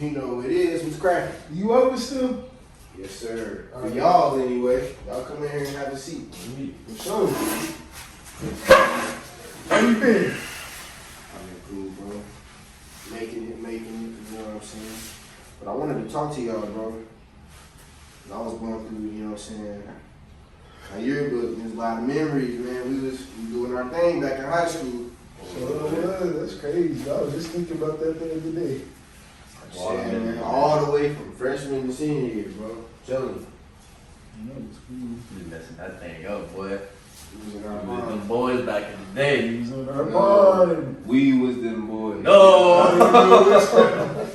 You know what it is. What's cracking? You over still? Yes, sir. For y'all, anyway. Y'all come in here and have a seat. For sure. How you been? I've been cool, bro. Making it, you know what I'm saying? But I wanted to talk to y'all, bro. I was going through, you know what I'm saying, a yearbook. There's a lot of memories, man. We was doing our thing back in high school. That's crazy. I was just thinking about that the other day. Shit, man. All the way from freshman to senior year, bro. I'm telling you. You messing that thing up, boy. We was in our We was prime. them boys back in the day. He was on our No. prime. We was them boys. No!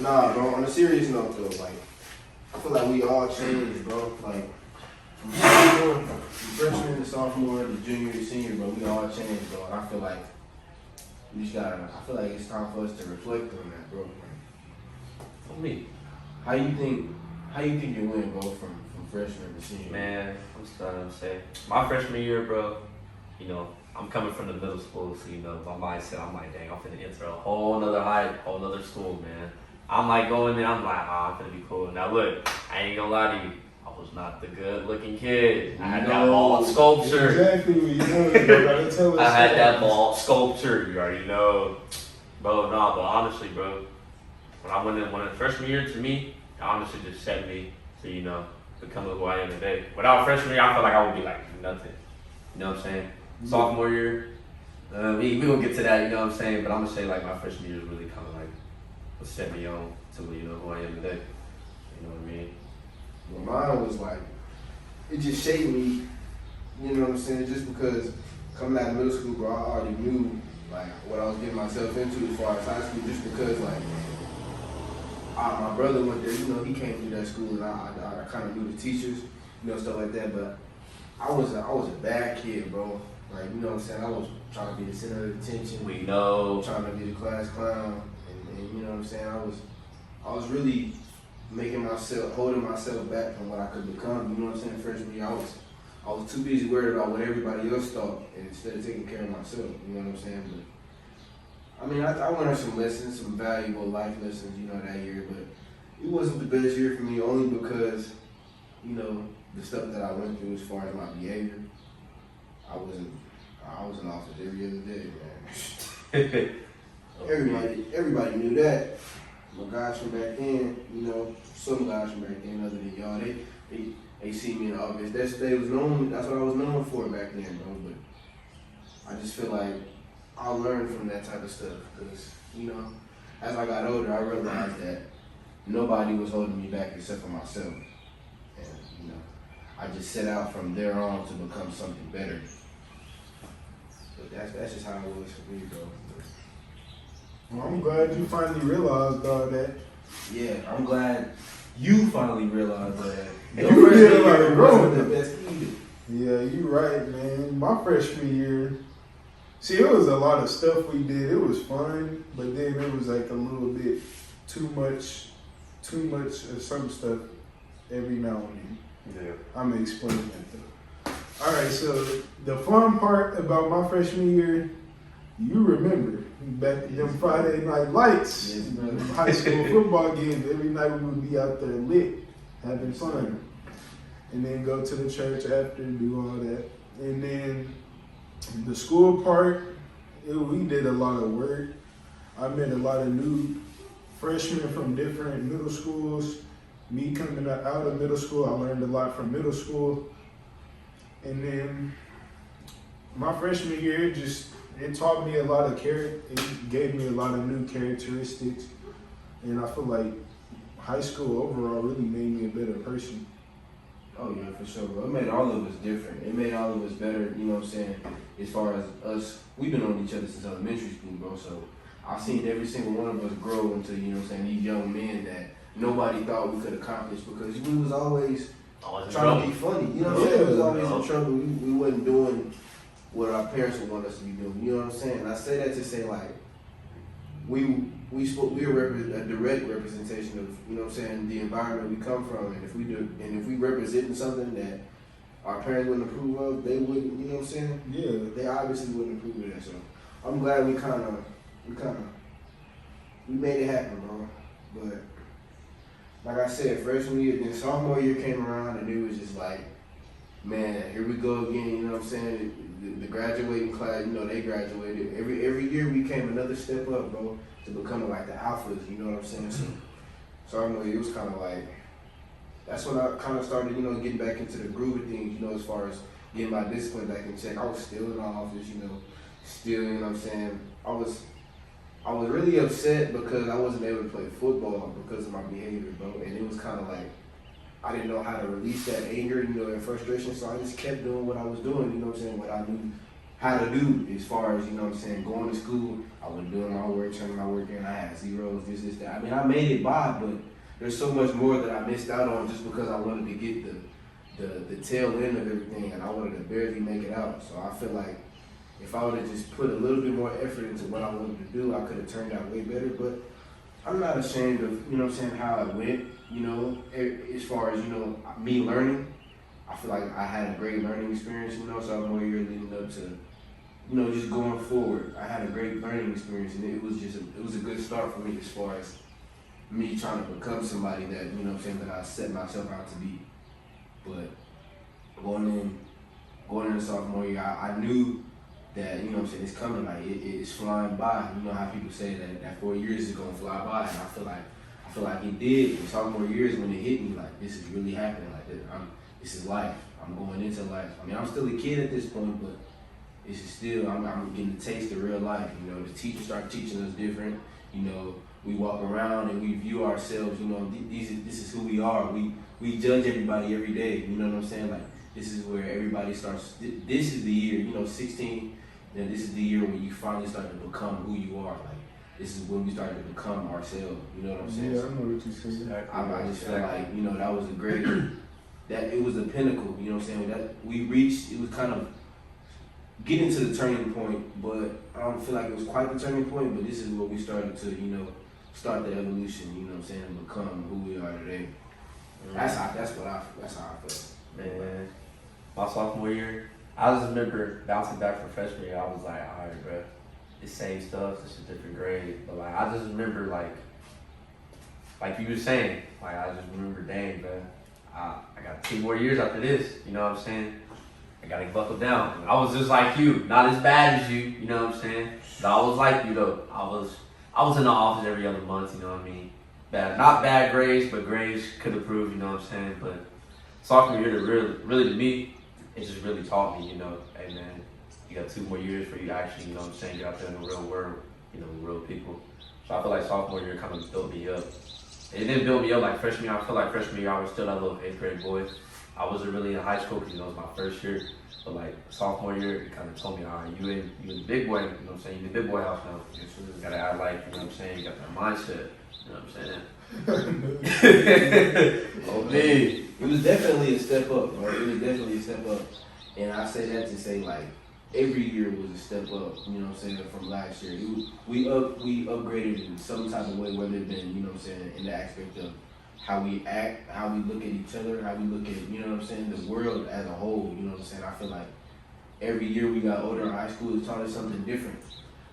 Nah, bro, on a serious note though, like, I feel like we all changed, bro. Like, from freshman to sophomore to junior to senior, bro, we all changed, bro. And I feel like we just gotta, I feel like it's time for us to reflect on that, bro. For me, How you think it went, bro, from freshman to senior? man, I'm starting to say, my freshman year, bro, you know, I'm coming from the middle school, so you know, my mindset, I'm like, dang, I'm finna enter a whole nother whole nother school, man. I'm like going there, I'm like, I'm finna be cool. Now look, I ain't gonna lie to you, I was not the good looking kid. I had that bald sculpture. Exactly what you know. You gotta tell us. I had that bald sculpture, you already know. Bro, nah, but honestly, bro, when I went in freshman year, to me, it honestly just set me to, you know, become who I am today. Without freshman year, I felt like I would be like nothing. You know what I'm saying? Sophomore year, we gonna get to that, you know what I'm saying? But I'm gonna say like my freshman year is really kind of like what set me on to, you know, who I am today. You know what I mean? Well, mine was like, it just shaped me, you know what I'm saying? Just because coming out of middle school, bro, I already knew like what I was getting myself into as far as high school, just because like my brother went there, you know, he came through that school and I kind of knew the teachers, you know, stuff like that. But I was a bad kid, bro. Like, you know what I'm saying? I was trying to be the center of attention. We know. Trying to be the class clown, and you know what I'm saying? I was really holding myself back from what I could become. You know what I'm saying? Freshman year, I was too busy worried about what everybody else thought, and instead of taking care of myself. You know what I'm saying? But I mean, I learned some lessons, some valuable life lessons, you know, that year. But it wasn't the best year for me, only because, you know, the stuff that I went through as far as my behavior. I wasn't off it every other day, man. Everybody knew that. My guys from back then, you know, some guys from back then, other than y'all, they see me in the office. That's what I was known for back then, bro. But I just feel like I learned from that type of stuff because, you know, as I got older, I realized that nobody was holding me back except for myself. And, you know, I just set out from there on to become something better. But that's just how it was for me, bro. Well, I'm glad you finally realized all that. Yeah, I'm glad you finally realized that. You Your freshman did like year growing wasn't up. the best either. Yeah, you right, man. My freshman year, see, it was a lot of stuff we did. It was fun, but then it was like a little bit too much of some stuff every now and then. Yeah. I'm gonna explain that though. All right, so the fun part about my freshman year, you remember back them Friday night lights, Yes, brother. high school football games. Every night we would be out there lit, having fun, and then go to the church after, do all that, and then the school part. We did a lot of work. I met a lot of new freshmen from different middle schools. Me coming out of middle school, I learned a lot from middle school. And then my freshman year, it taught me a lot of character. It gave me a lot of new characteristics. And I feel like high school overall really made me a better person. Oh yeah, for sure, bro. It made all of us different. It made all of us better, you know what I'm saying? As far as us, we've been on each other since elementary school, bro. So I've seen every single one of us grow into, you know what I'm saying, these young men that nobody thought we could accomplish because we was always trying to be funny. You know what I'm saying? We was always in trouble. We wasn't doing what our parents would want us to be doing. You know what I'm saying? And I say that to say like we're a direct representation of, you know what I'm saying, the environment we come from, and if we representing something that our parents wouldn't approve of, they wouldn't, you know what I'm saying? Yeah. They obviously wouldn't approve of that. So I'm glad we made it happen, bro. But like I said, freshman year, then sophomore year came around, and it was just like, man, here we go again. You know what I'm saying? The graduating class, you know, they graduated. Every year we came another step up, bro, to becoming like the alphas. You know what I'm saying? So sophomore year, it was kind of like, that's when I kind of started, you know, getting back into the groove of things. You know, as far as getting my discipline back in check. I was still in the office, you know, still, you know what I'm saying? I was really upset because I wasn't able to play football because of my behavior, bro. And it was kind of like, I didn't know how to release that anger, you know, and frustration. So I just kept doing what I was doing, you know what I'm saying, what I knew how to do as far as, you know what I'm saying, going to school. I wasn't doing my work, turning my work in. I had zeros, this, that. I mean, I made it by, but there's so much more that I missed out on just because I wanted to get the tail end of everything, and I wanted to barely make it out. So I feel like if I would have just put a little bit more effort into what I wanted to do, I could have turned out way better. But I'm not ashamed of, you know what I'm saying, how it went, you know, as far as, you know, me learning. I feel like I had a great learning experience, you know, sophomore year leading up to, you know, just going forward. I had a great learning experience, and it was a good start for me as far as me trying to become somebody that, you know what I'm saying, that I set myself out to be. But going into sophomore year, I knew that, you know what I'm saying, it's coming, like it's flying by. You know how people say that 4 years is gonna fly by, and I feel like it did. In sophomore years when it hit me, like this is really happening, like this is life. I'm going into life. I mean, I'm still a kid at this point, but it's just still, I'm getting a taste of real life. You know, the teachers start teaching us different. You know, we walk around and we view ourselves, you know, this is who we are. We judge everybody every day, you know what I'm saying? Like, this is where everybody starts, this is the year, you know, 16, then this is the year when you finally start to become who you are. Like, this is when we start to become ourselves, you know what I'm saying? Yeah, I know what you're saying. I just feel like, you know, that was a great, that it was a pinnacle, you know what I'm saying? That we reached, it was kind of getting to the turning point, but I don't feel like it was quite the turning point, but this is where we started to, you know, start the evolution, you know what I'm saying, and become who we are today. That's how I feel. Man, my sophomore year, I just remember bouncing back from freshman year. I was like, all right, bro, it's same stuff, it's a different grade. But like, I just remember like you were saying, like I just remember, dang, bro, I got 2 more years after this. You know what I'm saying? I gotta buckle down. I was just like you, not as bad as you know what I'm saying? But I was like you though. I was in the office every other month, you know what I mean? Not bad grades, but grades could improve, you know what I'm saying? But sophomore year, really to me, it just really taught me, you know, hey man, you got 2 more years for you to actually, you know what I'm saying, get out there in the real world, you know, with real people. So I feel like sophomore year kind of built me up. It didn't build me up like freshman year. I feel like freshman year I was still that little 8th grade boy. I wasn't really in high school because, you know, it was my first year. But like sophomore year, it kind of told me, all right, you in the big boy, you know what I'm saying? You in the big boy house now. You gotta act like, you know what I'm saying? You got that mindset, you know what I'm saying? Oh man, it was definitely a step up, bro. It was definitely a step up, and I say that to say like every year was a step up. You know what I'm saying, from last year. We upgraded in some type of way, whether it been, you know what I'm saying, in the aspect of how we act, how we look at each other, how we look at, you know what I'm saying, the world as a whole. You know what I'm saying. I feel like every year we got older in high school, it taught us something different.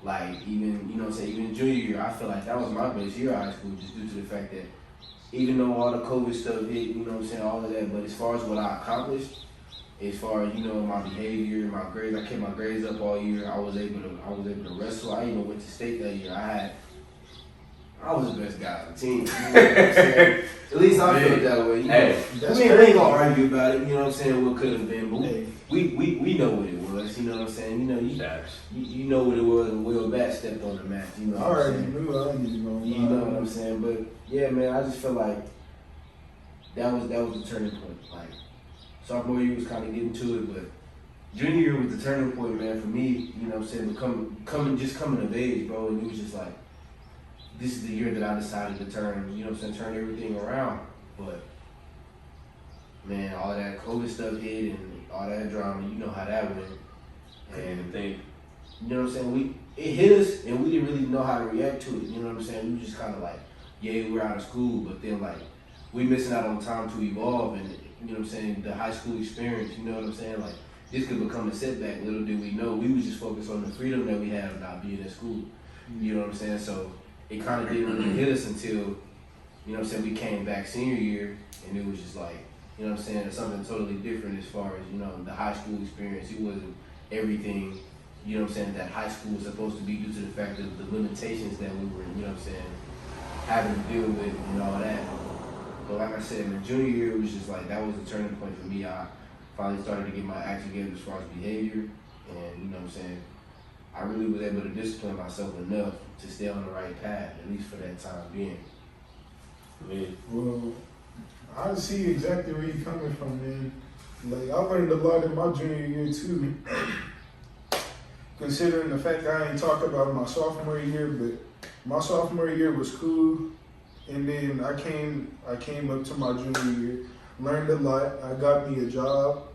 Like even, you know what I'm saying, even junior year, I feel like that was my best year of high school, just due to the fact that even though all the COVID stuff hit, you know what I'm saying, all of that, but as far as what I accomplished, as far as, you know, my behavior, my grades, I kept my grades up all year. I was able to wrestle. I even went to state that year. I was the best guy on the team. You know what I'm saying? At least I felt that way. You know? I mean, we ain't gonna argue about it. You know what I'm saying? What could have been, but we know what it was. You know what I'm saying? You know, you know what it was when Will Bat stepped on the mat. You know what I'm saying? You know what I'm saying? But yeah, man, I just feel like that was the turning point. Like sophomore year was kind of getting to it, but junior year was the turning point, man, for me. You know what I'm saying? Coming of age, bro, and it was just like, this is the year that I decided to turn, you know what I'm saying, turn everything around. But man, all that COVID stuff hit and all that drama, you know how that went. And you know what I'm saying, it hit us and we didn't really know how to react to it. You know what I'm saying? We were just kind of like, yeah, we're out of school, but then like we missing out on time to evolve, and you know what I'm saying, the high school experience. You know what I'm saying? Like this could become a setback. Little did we know, we was just focused on the freedom that we have not being in school. You know what I'm saying? So it kind of didn't really hit us until you know what I'm saying, we came back senior year, and it was just like, you know what I'm saying, something totally different as far as, you know, the high school experience. It wasn't everything, you know what I'm saying, that high school was supposed to be due to the fact of the limitations that we were, you know what I'm saying, having to deal with and all that. But like I said, in the junior year, it was just like, that was a turning point for me. I finally started to get my act together as far as behavior, and you know what I'm saying, I really was able to discipline myself enough to stay on the right path, at least for that time being. Well, I see exactly where you're coming from, man. Like, I learned a lot in my junior year too. Considering the fact I ain't talk about my sophomore year, but my sophomore year was cool. And then I came up to my junior year, learned a lot. I got me a job.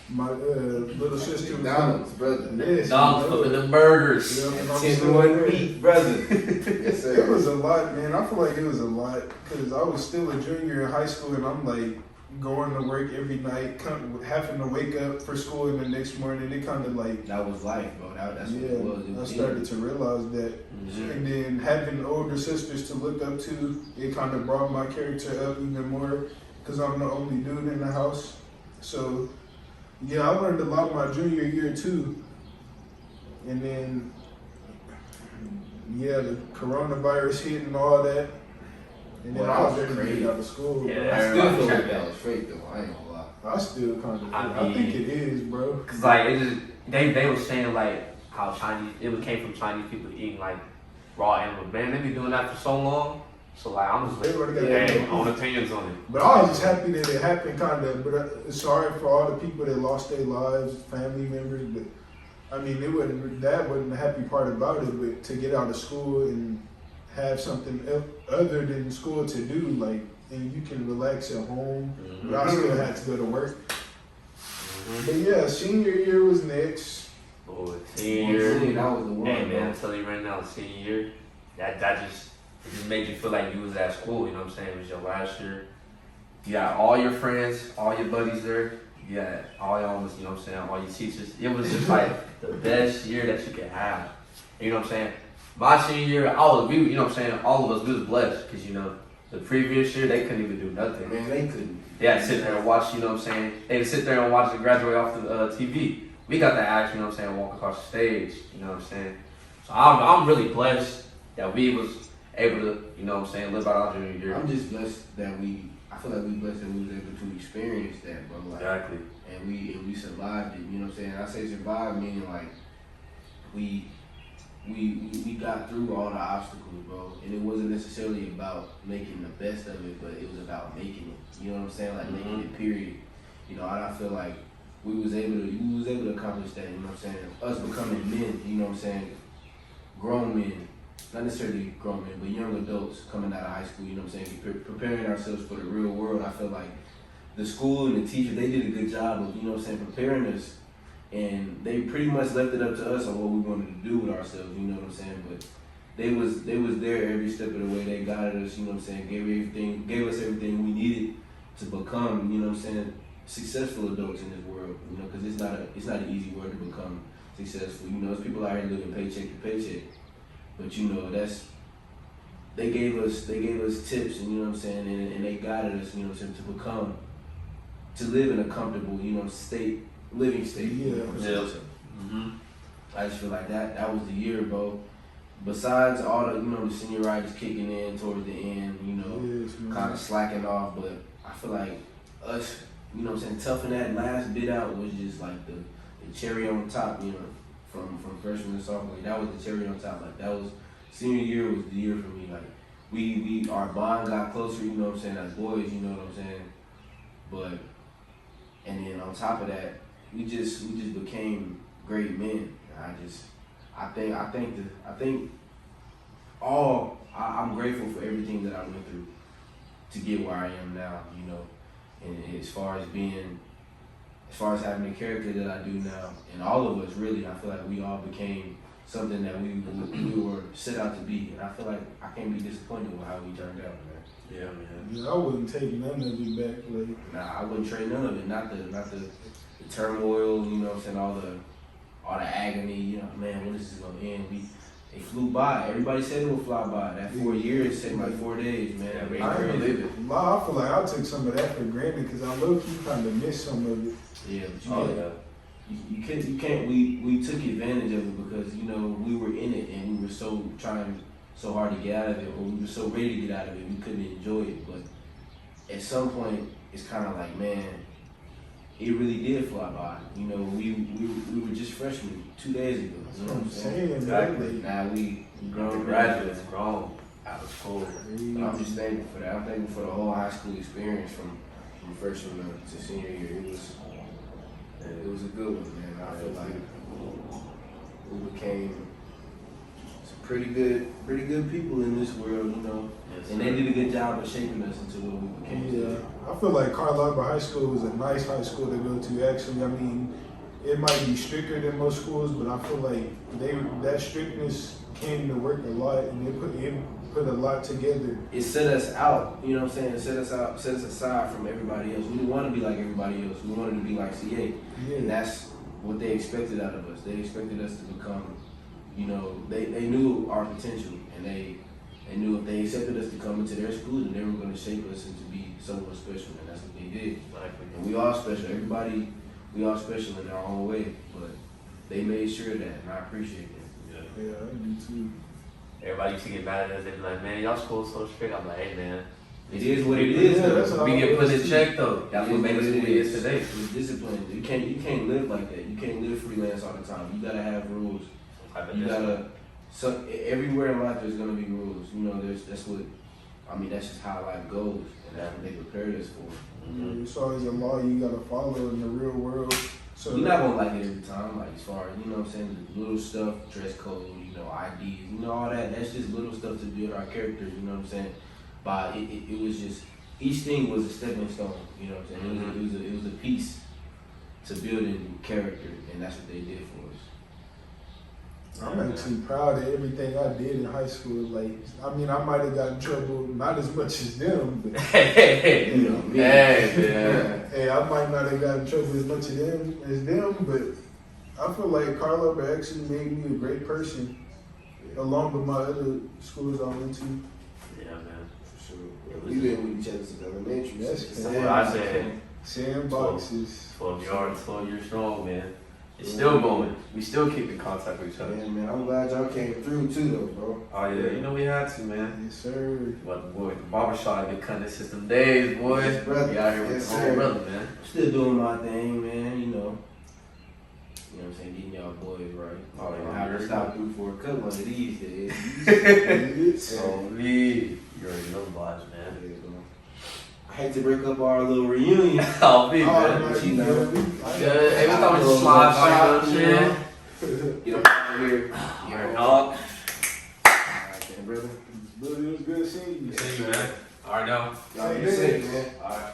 My little sister was McDonald's, brother. Yes, Dogs flipping them burgers. Yeah, and I'm 10 still to 1 there. meat, brother. Yes, sir. It was a lot, man. I feel like it was a lot because I was still a junior in high school, and I'm like going to work every night, having to wake up for school in the next morning. It kind of like, That was life, bro. That's what yeah, it was. It I was started to realize that. Mhm. And then having older sisters to look up to, it kind of brought my character up even more because I'm the only dude in the house. So, yeah, I learned a lot my junior year too. And then, yeah, the coronavirus hit and all that. And then Well, I was that ready was to crazy. get out of school. Yeah, bro. I still Everybody feel check like that. that was fake, though. I ain't gonna lie. I still kind of, I I think mean- it is, bro. Cause like it just they was saying like how Chinese came from Chinese people eating like raw animals. Man, they be doing that for so long. So like I'm just like, Everybody got yeah, their my own opinions on it. But I was just happy that it happened, kind of. But sorry for all the people that lost their lives, family members. But I mean, that wasn't the happy part about it. But to get out of school and have something other than school to do, like, and you can relax at home. But I still had to go to work. But yeah, senior year was next. Boy, Yeah, senior year. that was the one. Hey man, bro. I'm telling you right now, senior year, that it just made you feel like you was at school. You know what I'm saying? It was your last year. You got all your friends, all your buddies there. You got all your almost, you know what I'm saying, all your teachers. It was just like the best year that you could have. You know what I'm saying? My senior year, you know what I'm saying, all of us, we was blessed because, you know, the previous year, they couldn't even do nothing. Man, they couldn't. They had to sit there and watch, you know what I'm saying, they had to sit there and watch the graduate off the TV. We got to act, you know what I'm saying, walk across the stage, you know what I'm saying. So I'm really blessed that we was able to, you know what I'm saying, live out our junior year. I'm just blessed that I feel like we blessed that we was able to experience that, bro. Like, Exactly. and we survived it. You know what I'm saying? I say survived meaning like we got through all the obstacles, bro. And it wasn't necessarily about making the best of it, but it was about making it. You know what I'm saying? Like making it. Period. You know, and I feel like we was able to accomplish that. You know what I'm saying? Us becoming men. You know what I'm saying? Grown men. Not necessarily grown men, but young adults coming out of high school, you know what I'm saying, preparing ourselves for the real world. I feel like the school and the teachers, they did a good job of, you know what I'm saying, preparing us, and they pretty much left it up to us on what we wanted to do with ourselves, you know what I'm saying, but they was there every step of the way. They guided us, you know what I'm saying, gave us everything we needed to become, you know what I'm saying, successful adults in this world, you know, because it's not an easy world to become successful. You know, there's people out here living paycheck to paycheck. But you know, they gave us tips, and you know what I'm saying, and they guided us, you know what I'm saying, to live in a comfortable, you know, living state. You know what I'm saying? Mm-hmm. I just feel like that was the year, bro. Besides all the, you know, the senioritis kicking in towards the end, you know, Yes, man. kind of slacking off, but I feel like us, you know what I'm saying, toughing that last bit out was just like the cherry on top, you know. From freshman to sophomore, that was the cherry on top. Like that was senior year was the year for me. Like we our bond got closer, you know what I'm saying, as boys, you know what I'm saying. But and then on top of that, we just became great men. I'm grateful for everything that I went through to get where I am now, you know. And as far as having the character that I do now, and all of us really, I feel like we all became something that we were set out to be, and I feel like I can't be disappointed with how we turned out, man. Yeah, man. Yeah, I wouldn't take none of it back. Like, Nah, I wouldn't trade none of it. Not the turmoil, you know what I'm saying, all the agony, you know, man, when this is gonna end. It flew by. Everybody said it would fly by. That 4 years seemed like 4 days, man. Yeah, We I ain't ain't live it. I feel like I took some of that for granted because I low key kind of missed some of it. Yeah, but you Oh can't. yeah. You can't. We took advantage of it because we were in it and we were trying so hard to get out of it, or we were so ready to get out of it, we couldn't enjoy it. But at some point, it's kind of like, man, it really did fly by. We were just freshmen 2 days ago. You know what I'm saying? Exactly. Now we grown Graduates, grown, out of school. But I'm just thankful for that. I'm thankful for the whole high school experience from freshman to senior year. It was a good one, man. I feel like we became some pretty good people in this world, Yes, and they did a good job of shaping us into what we became. Yeah, I feel like Carl Albert High School was a nice high school to go to. Actually, I mean, it might be stricter than most schools, but I feel like that strictness came to work a lot, and it put a lot together. It set us out, you know what I'm saying? It set us aside from everybody else. We didn't want to be like everybody else. We wanted to be like CA. And Yeah, that's what they expected out of us. They expected us to become, they knew our potential, and they knew if they accepted us to come into their school, then they were going to shape us and to be someone special, and that's what they did. Exactly. And we all special. Everybody, we all special in our own way, but they made sure of that, and I appreciate that. Yeah. yeah, I do too. Everybody used to get mad at us. They'd be like, "Man, y'all school's so strict." I'm like, "Hey, man, It is what it is. Yeah, that's though. all we get it put is, in too. check though. That's what made us who we is today." It's discipline. You can't live like that. You can't live freelance all the time. You gotta have rules. You gotta. So everywhere in life there's gonna be rules. That's just how life goes, and that's what they prepared us for. Mhm. It's always a law you gotta follow in the real world. So You're not gonna like it every time, like as far as, what I'm saying, the little stuff, dress code, IDs, all that, that's just little stuff to build our characters, you know what I'm saying? But it was just, each thing was a stepping stone, you know what I'm saying? It was a piece to building character, and that's what they did for us. I'm actually proud of everything I did in high school. Like, I mean, I might have got in trouble, not as much as them, but Hey, You know, me. hey, man. hey, I might not have got in trouble as much as them, but I feel like Carl Albert actually made me a great person, along with my other schools I went to. Yeah, man. For sure. We've been with each other since elementary. Yes, since man. That's what I said. Sandboxes. 12 yards, 12 years strong, man. It's still going. We still keep in contact with each other. Yeah, man, I'm glad y'all came through too, though, bro. Oh yeah, you know we had to, man. Yes, sir. What boy, the barbershop been cutting the system days, boy. Yes, brother. We out here with Yes, the sir. whole brother, man. I'm still doing my thing, man, You know what I'm saying? Getting y'all boys right. Oh, yeah. I have to stop through for a cut one of these days. So me, you already know the vibes, man. I hate to break up our little reunion. Oh, me, Oh, man. man, you know. Good. Hey, we thought we just slide by, you know what I'm saying? You know, I'm here. You already know. Alright, then, brother. But it was good seeing you. See you, man. Alright, now. Y'all be safe, man. Alright.